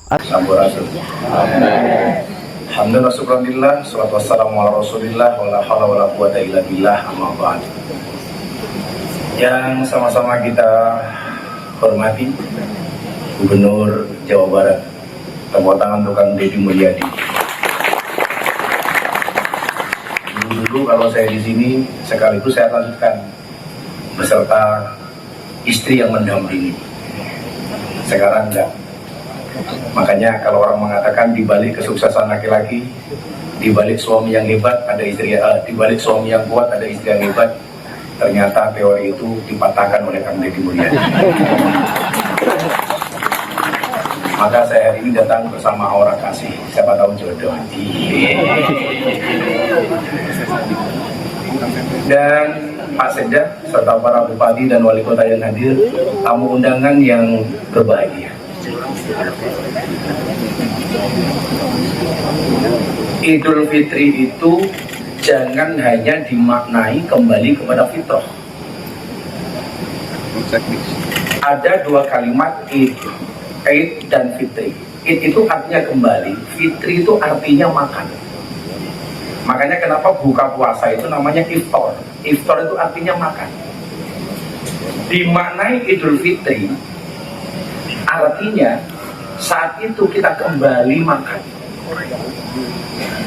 Sampurasun. Alhamdulillah, syukurillah, salatu wassalamu ala rasulillah, wala hawla wala quwata illa billah, amma ba'd. Yang sama-sama kita hormati Gubernur Jawa Barat, tepuk tangan tukang Deddy Mulyadi. Dulu kalau saya di sini, sekaligus saya lanjutkan beserta istri yang mendampingi. Sekarang enggak. Makanya kalau orang mengatakan di balik kesuksesan laki-laki, di balik suami yang hebat ada istri, di balik suami yang kuat ada istri yang hebat. Ternyata teori itu dipatahkan oleh Kang Deddy Mulyadi. Maka saya hari ini datang bersama Aura Kasih. Siapa tahu jodoh. Dan Pak Sekda serta para bupati dan wali kota yang hadir, tamu undangan yang berbahagia. Idul Fitri itu jangan hanya dimaknai kembali kepada fitrah. Ada dua kalimat Id dan Fitri. Id itu artinya kembali, Fitri itu artinya makan. Makanya kenapa buka puasa itu namanya iftar. Iftar itu artinya makan. Dimaknai Idul Fitri artinya saat itu kita kembali makan.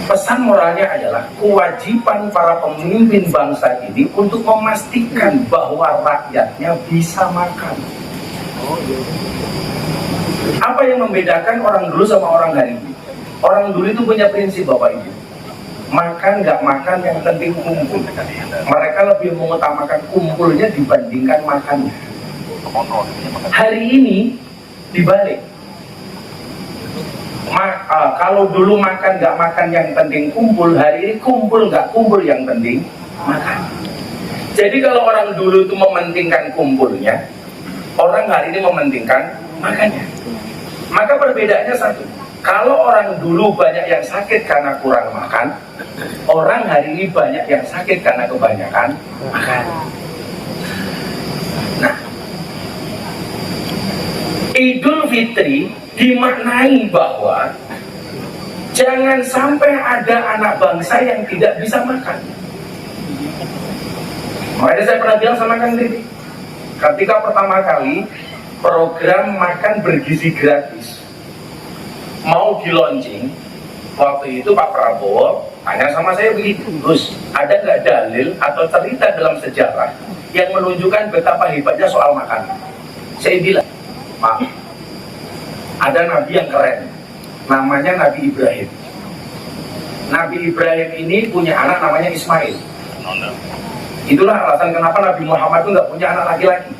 Pesan moralnya adalah kewajiban para pemimpin bangsa ini untuk memastikan bahwa rakyatnya bisa makan. Apa yang membedakan orang dulu sama orang hari ini? Orang dulu itu punya prinsip, Bapak Ibu. Makan nggak makan, yang penting kumpul. Mereka lebih mengutamakan kumpulnya dibandingkan makannya. Hari ini dibalik. Kalau dulu makan nggak makan yang penting kumpul, hari ini kumpul nggak kumpul yang penting makan. Jadi kalau orang dulu itu mementingkan kumpulnya, orang hari ini mementingkan makannya. Maka perbedaannya satu. Kalau orang dulu banyak yang sakit karena kurang makan, orang hari ini banyak yang sakit karena kebanyakan makan. Nah, Idul Fitri dimaknai bahwa jangan sampai ada anak bangsa yang tidak bisa makan. Makanya saya pernah bilang sama Kang Deddy, ketika pertama kali program makan bergizi gratis mau di launching, waktu itu Pak Prabowo tanya sama saya begitu, Gus, ada nggak dalil atau cerita dalam sejarah yang menunjukkan betapa hebatnya soal makan? Saya bilang, Pak, ada nabi yang keren, namanya Nabi Ibrahim. Nabi Ibrahim ini punya anak namanya Ismail. Itulah alasan kenapa Nabi Muhammad itu nggak punya anak laki-laki.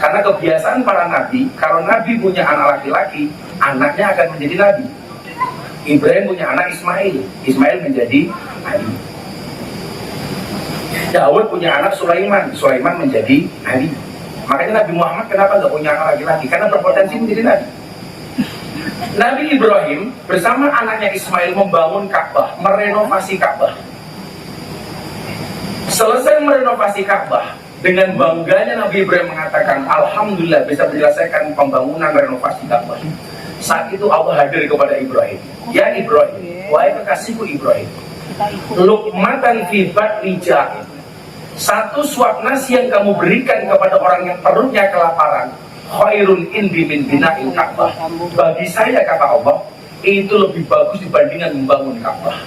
Karena kebiasaan para nabi, kalau nabi punya anak laki-laki, anaknya akan menjadi nabi. Ibrahim punya anak Ismail, Ismail menjadi nabi. Daud punya anak Sulaiman, Sulaiman menjadi nabi. Makanya Nabi Muhammad kenapa nggak punya anak laki-laki? Karena berpotensi menjadi nabi. Nabi Ibrahim bersama anaknya Ismail membangun Ka'bah, merenovasi Ka'bah. Selesai merenovasi Ka'bah, dengan bangganya Nabi Ibrahim mengatakan, Alhamdulillah bisa menyelesaikan pembangunan renovasi Ka'bah. Saat itu Allah hadir kepada Ibrahim. Ya Ibrahim, wahai kekasihku Ibrahim, luqmatan fi batni ja'in. Satu suap nasi yang kamu berikan kepada orang yang perutnya kelaparan, khairun indi min bina'il Ka'bah. Bagi saya, kata Allah, itu lebih bagus dibandingkan membangun Ka'bah.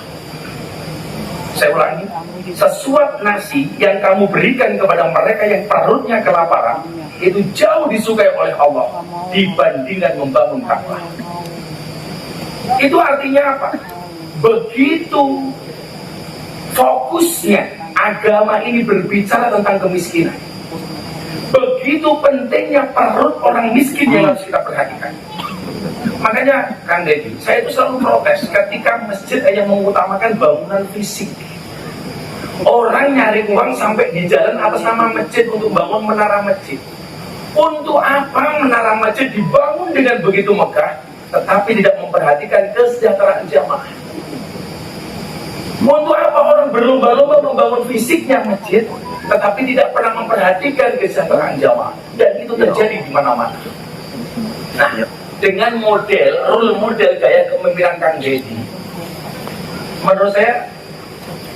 Saya ulangi, sesuap nasi yang kamu berikan kepada mereka yang perutnya kelaparan, itu jauh disukai oleh Allah dibandingkan membangun Ka'bah. Itu artinya apa? Begitu fokusnya agama ini berbicara tentang kemiskinan, begitu pentingnya perut orang miskin yang harus kita perhatikan. Makanya Kang Deddy, saya itu selalu protes ketika masjid hanya mengutamakan bangunan fisik. Orang nyari uang sampai di jalan atas nama masjid untuk bangun menara masjid. Untuk apa menara masjid dibangun dengan begitu megah, tetapi tidak memperhatikan kesejahteraan jamaah? Untuk apa orang berlomba-lomba membangun fisiknya masjid, tetapi tidak pernah memperhatikan kesejahteraan jamaah? Dan itu terjadi di mana-mana. Nah, dengan role model gaya kepemimpinan Kang Deddy. Menurut saya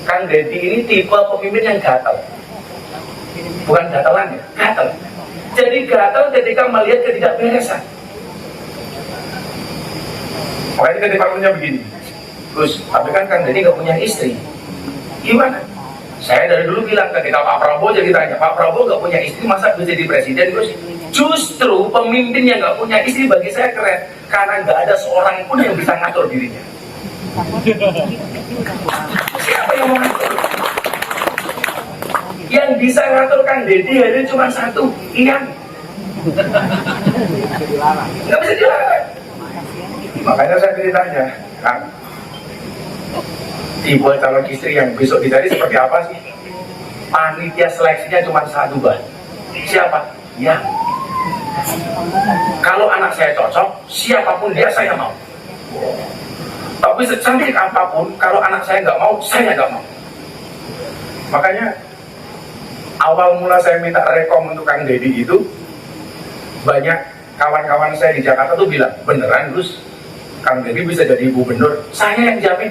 Kang Deddy ini tipe pemimpin yang gatal. Bukan gatalan ya, gatal. Jadi gatal ketika melihat ketidakberesan. Makanya ketika punya begini, Gus, tapi kan Kang Deddy gak punya istri. Gimana? Saya dari dulu bilang ketika Pak Prabowo jadi tanya, Pak Prabowo gak punya istri, masa bisa jadi presiden, Gus? Justru pemimpin yang gak punya istri bagi saya keren, karena gak ada seorang pun yang bisa ngatur dirinya. Siapa yang mau ngatur? Yang bisa ngatur Kang Deddy hari ini cuma satu, Ian. Nggak bisa dilarang. Makanya saya ditanya, Kang, tipe calon istri yang besok dicari seperti apa sih? Panitia seleksinya cuma satu, Bah. Siapa? Ya. Kalau anak saya cocok, siapapun dia saya mau. Tapi secantik apapun, kalau anak saya nggak mau, saya nggak mau. Makanya awal mula saya minta rekom untuk Kang Deddy itu, banyak kawan-kawan saya di Jakarta tuh bilang, beneran Gus, Kang Deddy bisa jadi gubernur? Saya yang jamin.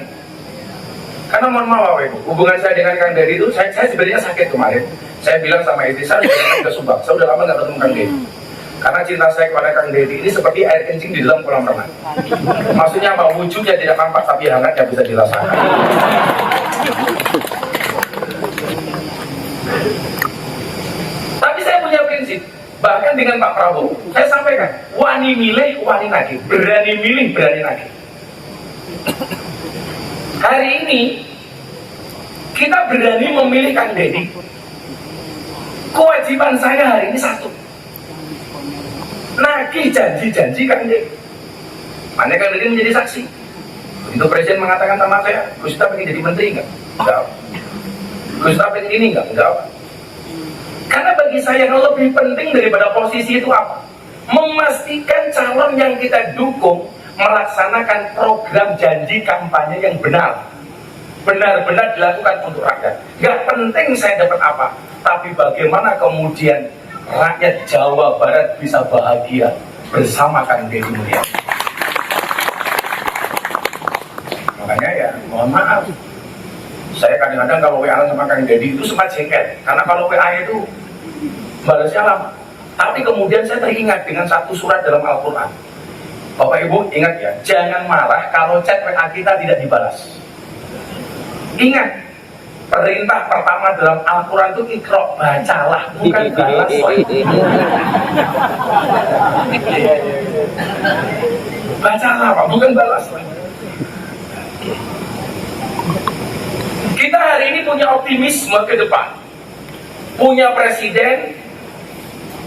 Karena mohon maaf Ibu, hubungan saya dengan Kang Deddy itu, saya sebenarnya sakit kemarin. Saya bilang sama istri saya, udah Subang, saya udah lama nggak ketemu Kang Deddy. Karena cinta saya kepada Kang Deddy ini seperti air kencing di dalam kolam renang. Maksudnya apa? Wujudnya tidak nampak tapi hangatnya bisa dirasakan. Tapi saya punya prinsip, bahkan dengan Pak Prabowo, saya sampaikan, wani milih, wani nagih, berani milih, berani nagih. Hari ini kita berani memilih Kang Deddy. Kewajiban saya hari ini satu, nagih janji-janji Kang Deddy. Mana Kang Deddy menjadi saksi. Begitu Presiden mengatakan sama saya, Gus kita pengen jadi menteri enggak? Enggak. Gus kita pengen ini enggak? Enggak. Karena bagi saya yang lebih penting daripada posisi itu apa? Memastikan calon yang kita dukung melaksanakan program janji kampanye yang benar-benar dilakukan untuk rakyat. Gak penting saya dapat apa, tapi bagaimana kemudian rakyat Jawa Barat bisa bahagia bersama Kang Deddy Mulyadi. Makanya ya mohon maaf, saya kadang-kadang kalau WA sama Kang Deddy itu sempat jengkel, karena kalau WA itu balasnya lama. Tapi kemudian saya teringat dengan satu surat dalam Al-Quran. Bapak Ibu ingat ya, jangan marah kalau chat WA kita tidak dibalas. Ingat, perintah pertama dalam Al-Quran itu ikro, bacalah, bukan balas. Bacalah Pak, bukan balas. Kita hari ini punya optimisme ke depan, punya presiden,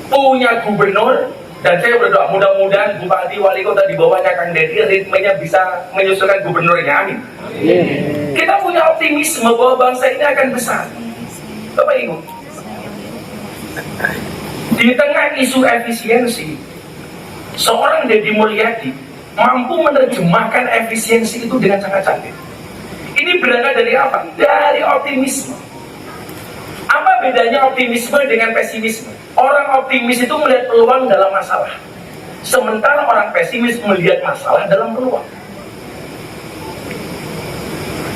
punya gubernur, dan saya berdoa mudah-mudahan bupati wali kota di bawahnya Kang Deddy ritmenya bisa menyusulkan gubernurnya, amin. Kita punya optimisme bahwa bangsa ini akan besar. Bapak Ibu, di tengah isu efisiensi, seorang Deddy Mulyadi mampu menerjemahkan efisiensi itu dengan sangat cantik. Ini berangkat dari apa? Dari optimisme. Apa bedanya optimisme dengan pesimisme? Orang optimis itu melihat peluang dalam masalah, sementara orang pesimis melihat masalah dalam peluang.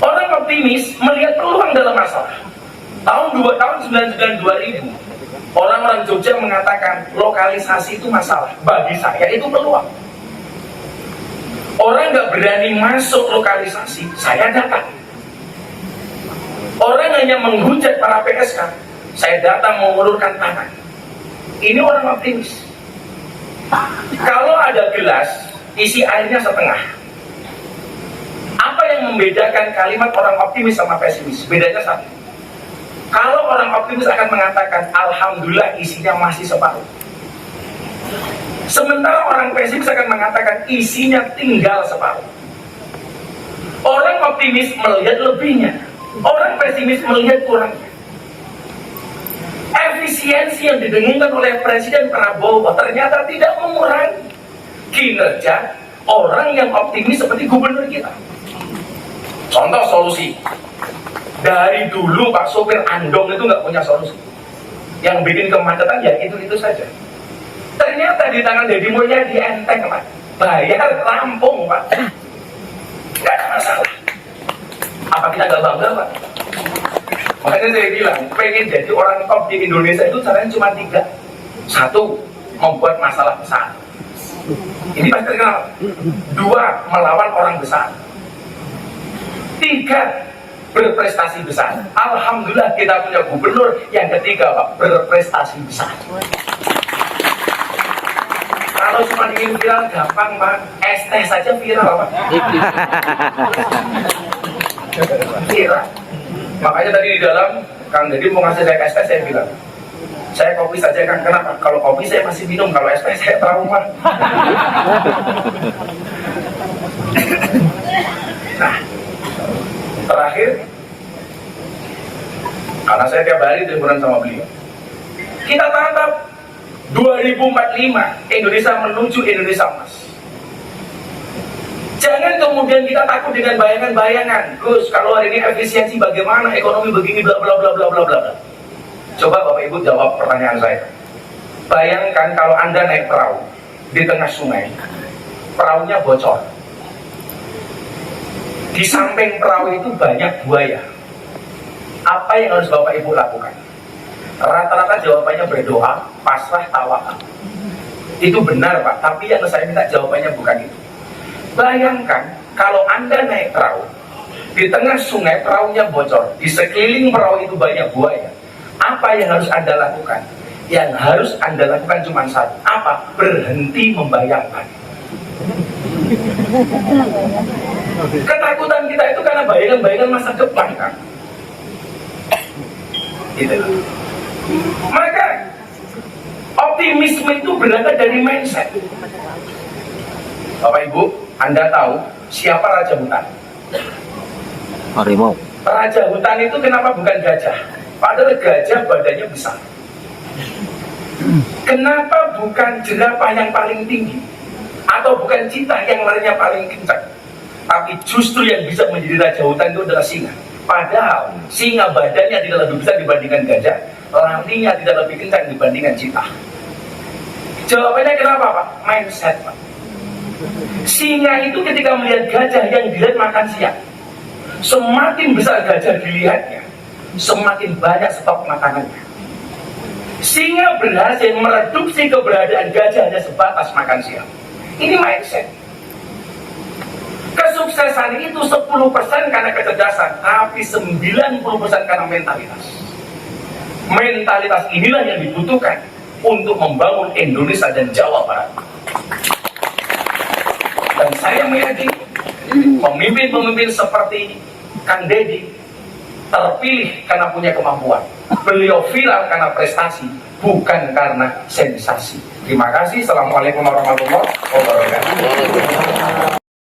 Orang optimis melihat peluang dalam masalah. Tahun 99 2000, orang-orang Jogja mengatakan lokalisasi itu masalah. Bagi saya itu peluang. Orang nggak berani masuk lokalisasi, saya datang. Orang hanya menghujat para PSK, saya datang mengulurkan tangan. Ini orang optimis. Kalau ada gelas, isi airnya setengah. Apa yang membedakan kalimat orang optimis sama pesimis? Bedanya satu. Kalau orang optimis akan mengatakan, Alhamdulillah isinya masih separuh. Sementara orang pesimis akan mengatakan, isinya tinggal separuh. Orang optimis melihat lebihnya, orang pesimis melihat kurangnya. Efisiensi yang didengungkan oleh Presiden Prabowo ternyata tidak mengurangi kinerja orang yang optimis seperti gubernur kita. Contoh solusi, dari dulu Pak sopir andong itu nggak punya solusi. Yang bikin kemacetan ya itu saja. Ternyata di tangan Deddy Mulyadi enteng Pak. bayar rampung Pak, nggak ada masalah. Apa kita nggak bangga Pak? Makanya saya bilang, pengen jadi orang top di Indonesia itu caranya cuma 3. 1, membuat masalah besar. Ini pasti terkenal. 2, melawan orang besar. 3, berprestasi besar. Alhamdulillah kita punya gubernur yang ketiga Pak, berprestasi besar. Kalau cuma ingin viral gampang Pak, ST saja viral Pak. Viral. Makanya tadi di dalam Kang Deddy mau ngasih saya ST, saya bilang saya kopi saja Kang, kenapa? Kalau kopi saya masih minum, kalau ST saya trauma. Nah, terakhir, karena saya tiap hari teleponan sama beliau, kita tatap 2045 Indonesia menuju Indonesia Emas. Jangan kemudian kita takut dengan bayangan-bayangan. Gus, kalau hari ini efisiensi bagaimana, ekonomi begini, bla bla bla bla bla bla. Coba Bapak Ibu jawab pertanyaan saya. Bayangkan kalau Anda naik perahu di tengah sungai, perahunya bocor. Di samping perahu itu banyak buaya. Apa yang harus Bapak Ibu lakukan? Rata-rata jawabannya berdoa, pasrah, tawakal. Itu benar Pak, tapi yang saya minta jawabannya bukan itu. Bayangkan kalau Anda naik perahu, di tengah sungai perahunya bocor, di sekeliling perahu itu banyak buaya. Apa yang harus Anda lakukan? Yang harus Anda lakukan cuma satu. Apa? Berhenti membayangkan. Ketakutan kita itu karena bayangan-bayangan masa depan kan. Gitu. Maka optimisme itu berangkat dari mindset. Bapak Ibu, Anda tahu siapa Raja Hutan? Harimau. Raja Hutan itu kenapa bukan gajah? Padahal gajah badannya besar. Kenapa bukan jerapah yang paling tinggi? Atau bukan citah yang larinya paling kencang? Tapi justru yang bisa menjadi Raja Hutan itu adalah singa. Padahal singa badannya tidak lebih besar dibandingkan gajah, larinya tidak lebih kencang dibandingkan citah. Jawabannya kenapa Pak? Mindset Pak. Singa itu ketika melihat gajah yang dilihat makan siang, semakin besar gajah dilihatnya, semakin banyak stok makanannya. Singa berhasil mereduksi keberadaan gajah hanya sebatas makan siang. Ini mindset. Kesuksesan itu 10% karena kecerdasan, tapi 90% karena mentalitas. Mentalitas inilah yang dibutuhkan untuk membangun Indonesia dan Jawa Barat. Dan saya meyakini pemimpin-pemimpin seperti Kang Deddy terpilih karena punya kemampuan. Beliau viral karena prestasi, bukan karena sensasi. Terima kasih. Assalamualaikum warahmatullahi wabarakatuh.